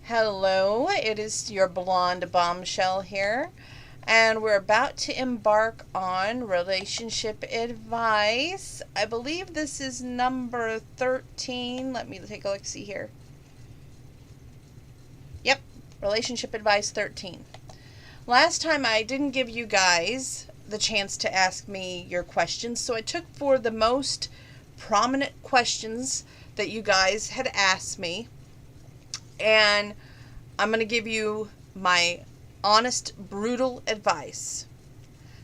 Hello, it is your blonde bombshell here, and we're about to embark on relationship advice. I believe this is number 13. Let me take a look, see here. Yep, relationship advice 13. Last time I didn't give you guys the chance to ask me your questions, so I took for the most prominent questions that you guys had asked me, and I'm going to give you my honest, brutal advice.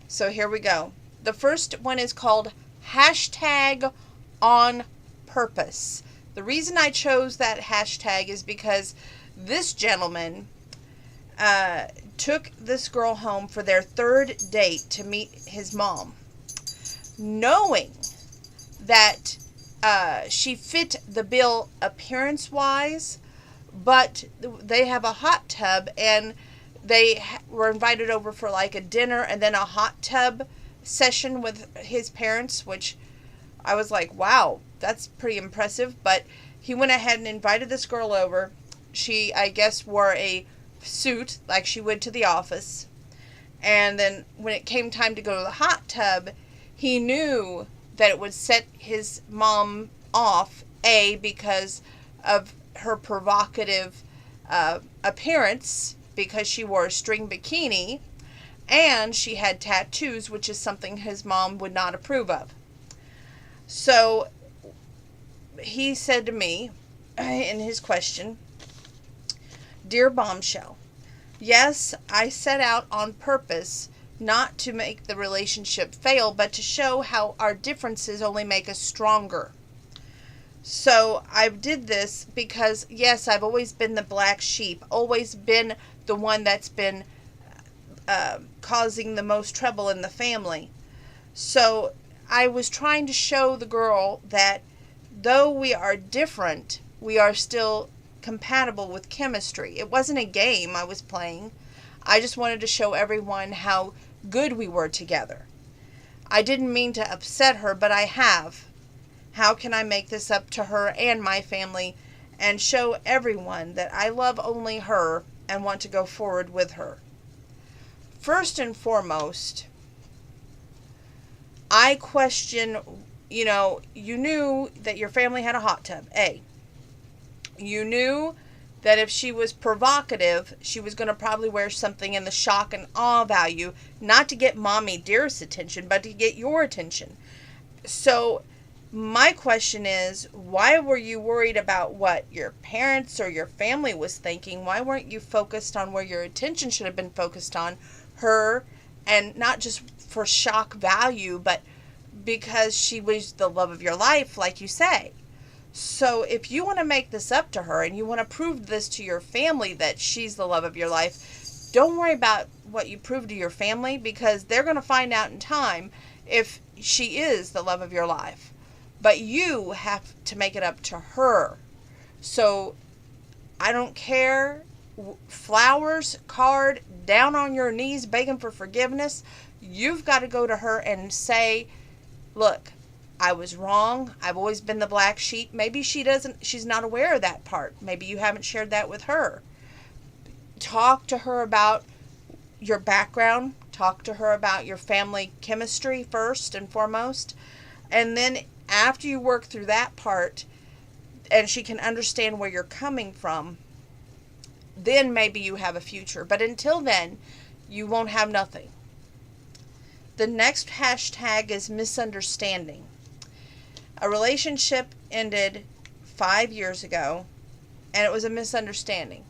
So here we go. The first one is called hashtag on purpose. The reason I chose that hashtag is because this gentleman took this girl home for their third date to meet his mom, knowing that she fit the bill appearance-wise, but they have a hot tub, and they were invited over for like a dinner and then a hot tub session with his parents, which I was like, wow, that's pretty impressive. But he went ahead and invited this girl over. She, I guess, wore a suit like she would to the office. And then when it came time to go to the hot tub, he knew that it would set his mom off, A, because of her provocative appearance, because she wore a string bikini, and she had tattoos, which is something his mom would not approve of. So he said to me in his question, "Dear Bombshell, yes, I set out on purpose not to make the relationship fail, but to show how our differences only make us stronger. So I did this because, yes, I've always been the black sheep, always been the one that's been causing the most trouble in the family. So I was trying to show the girl that though we are different, we are still compatible with chemistry. It wasn't a game I was playing. I just wanted to show everyone how good we were together. I didn't mean to upset her, but I have. How can I make this up to her and my family and show everyone that I love only her and want to go forward with her? First and foremost, I question, you knew that your family had a hot tub, A. You knew that if she was provocative, she was going to probably wear something in the shock and awe value, not to get mommy dearest attention, but to get your attention. So my question is, why were you worried about what your parents or your family was thinking? Why weren't you focused on where your attention should have been focused on? Her, and not just for shock value, but because she was the love of your life, like you say. So if you want to make this up to her and you want to prove this to your family that she's the love of your life, don't worry about what you prove to your family, because they're going to find out in time if she is the love of your life. But you have to make it up to her. So I don't care. Flowers, card, down on your knees begging for forgiveness. You've got to go to her and say, look, I was wrong. I've always been the black sheep. Maybe she's not aware of that part. Maybe you haven't shared that with her. Talk to her about your background. Talk to her about your family chemistry first and foremost. And then after you work through that part and she can understand where you're coming from, then maybe you have a future. But until then, you won't have nothing. The next hashtag is misunderstanding. A relationship ended 5 years ago, and it was a misunderstanding.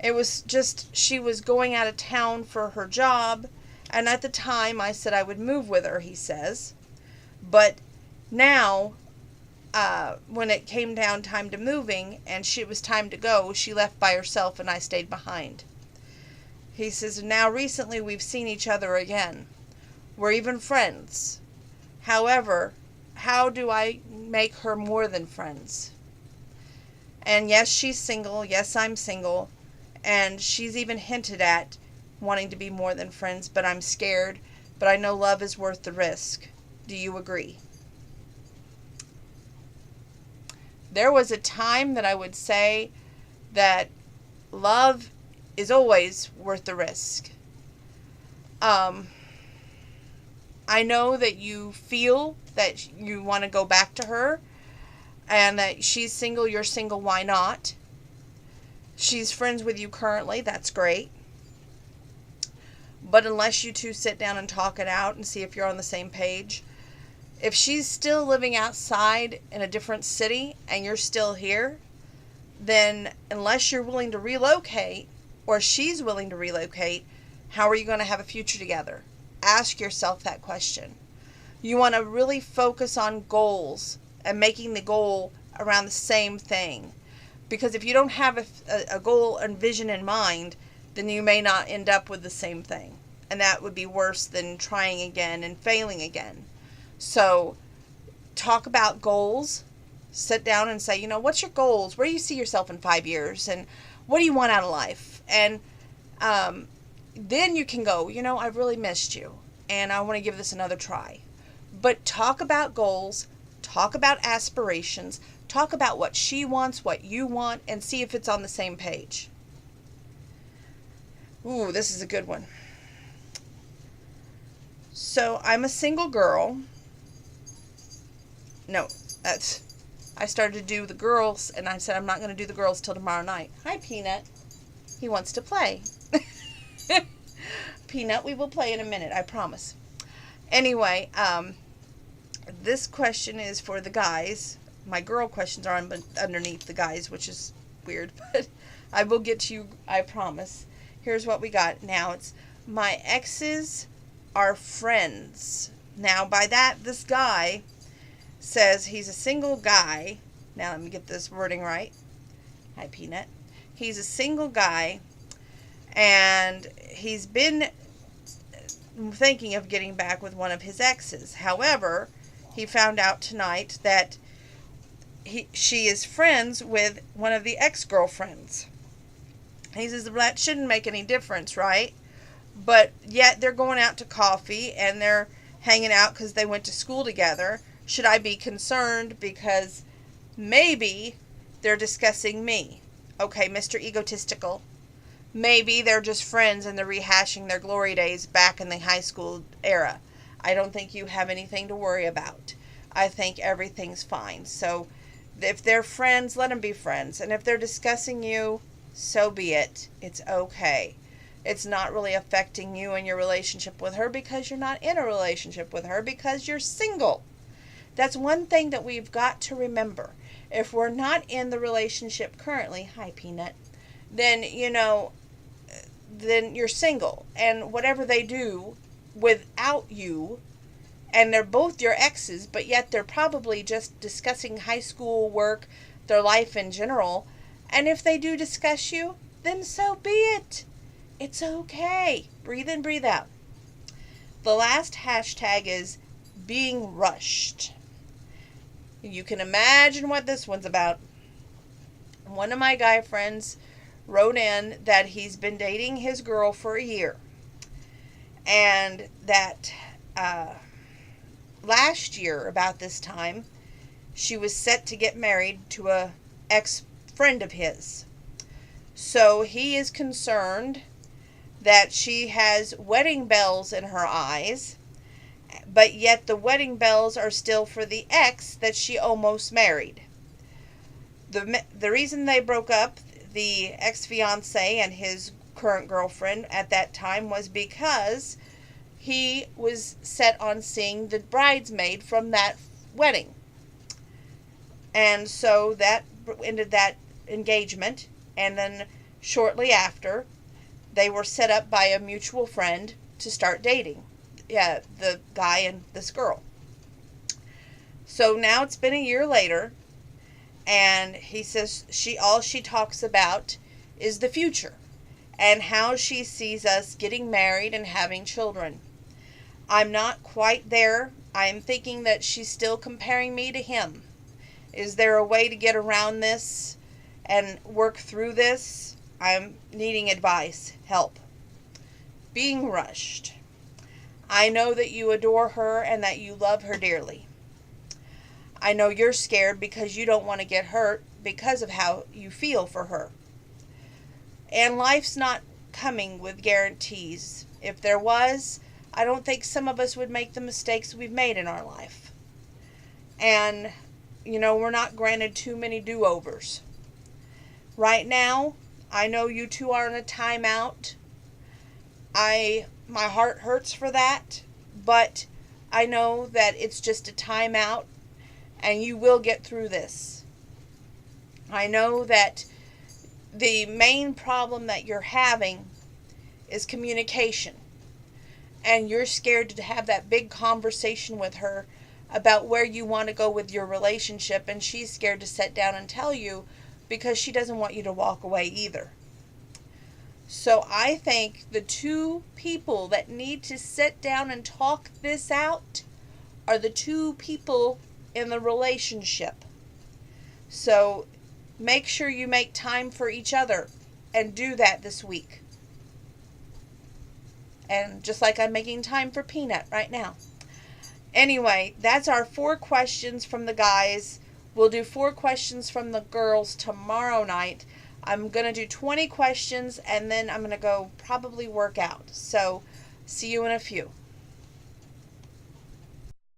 It was just, she was going out of town for her job, and at the time I said I would move with her, he says. But now, when it came down time to moving and it was time to go, she left by herself and I stayed behind. He says, now recently we've seen each other again. We're even friends. However, how do I make her more than friends? And yes, she's single. Yes, I'm single. And she's even hinted at wanting to be more than friends, but I'm scared. But I know love is worth the risk. Do you agree? There was a time that I would say that love is always worth the risk. I know that you feel that you want to go back to her and that she's single, you're single, why not? She's friends with you currently, that's great. But unless you two sit down and talk it out and see if you're on the same page, if she's still living outside in a different city and you're still here, then unless you're willing to relocate or she's willing to relocate, how are you going to have a future together? Ask yourself that question. You want to really focus on goals and making the goal around the same thing. Because if you don't have a goal and vision in mind, then you may not end up with the same thing. And that would be worse than trying again and failing again. So talk about goals. Sit down and say, what's your goals? Where do you see yourself in 5 years? And what do you want out of life? And then you can go, I've really missed you. And I want to give this another try. But talk about goals. Talk about aspirations. Talk about what she wants, what you want, and see if it's on the same page. Ooh, this is a good one. So, I'm a single girl. No, I started to do the girls, and I said I'm not going to do the girls till tomorrow night. Hi, Peanut. He wants to play. Peanut, we will play in a minute, I promise. Anyway, this question is for the guys. My girl questions are underneath the guys, which is weird, but I will get to you, I promise. Here's what we got. Now, it's my exes are friends. Now, by that, this guy says he's a single guy. Now, let me get this wording right. Hi, Peanut. He's a single guy, and he's been thinking of getting back with one of his exes. However, he found out tonight that she is friends with one of the ex-girlfriends. He says that shouldn't make any difference, right? But yet they're going out to coffee and they're hanging out because they went to school together. Should I be concerned because maybe they're discussing me? Okay, Mr. Egotistical. Maybe they're just friends and they're rehashing their glory days back in the high school era. I don't think you have anything to worry about. I think everything's fine. So if they're friends, let them be friends. And if they're discussing you, so be it. It's okay. It's not really affecting you and your relationship with her because you're not in a relationship with her because you're single. That's one thing that we've got to remember. If we're not in the relationship currently, hi Peanut, then, then you're single. And whatever they do without you, and they're both your exes, but yet they're probably just discussing high school work, their life in general. And if they do discuss you, then so be it. It's okay. Breathe in, breathe out. The last hashtag is being rushed. You can imagine what this one's about. One of my guy friends wrote in that he's been dating his girl for a year. And that last year, about this time, she was set to get married to a ex-friend of his. So he is concerned that she has wedding bells in her eyes, but yet the wedding bells are still for the ex that she almost married. The reason they broke up, the ex-fiancé and his current girlfriend at that time, was because he was set on seeing the bridesmaid from that wedding. And so that ended that engagement, and then shortly after, they were set up by a mutual friend to start dating. Yeah, the guy and this girl. So now it's been a year later, and he says all she talks about is the future and how she sees us getting married and having children. I'm not quite there. I'm thinking that she's still comparing me to him. Is there a way to get around this and work through this? I'm needing advice, help. Being rushed. I know that you adore her and that you love her dearly. I know you're scared because you don't want to get hurt because of how you feel for her. And life's not coming with guarantees. If there was, I don't think some of us would make the mistakes we've made in our life. And, we're not granted too many do-overs. Right now, I know you two are in a timeout. My heart hurts for that, but I know that it's just a timeout and you will get through this. I know that the main problem that you're having is communication. And you're scared to have that big conversation with her about where you want to go with your relationship, and she's scared to sit down and tell you because she doesn't want you to walk away either. So I think the two people that need to sit down and talk this out are the two people in the relationship. So make sure you make time for each other and do that this week. And just like I'm making time for Peanut right now. Anyway, that's our 4 questions from the guys. We'll do 4 questions from the girls tomorrow night. I'm going to do 20 questions and then I'm going to go probably work out. So, see you in a few.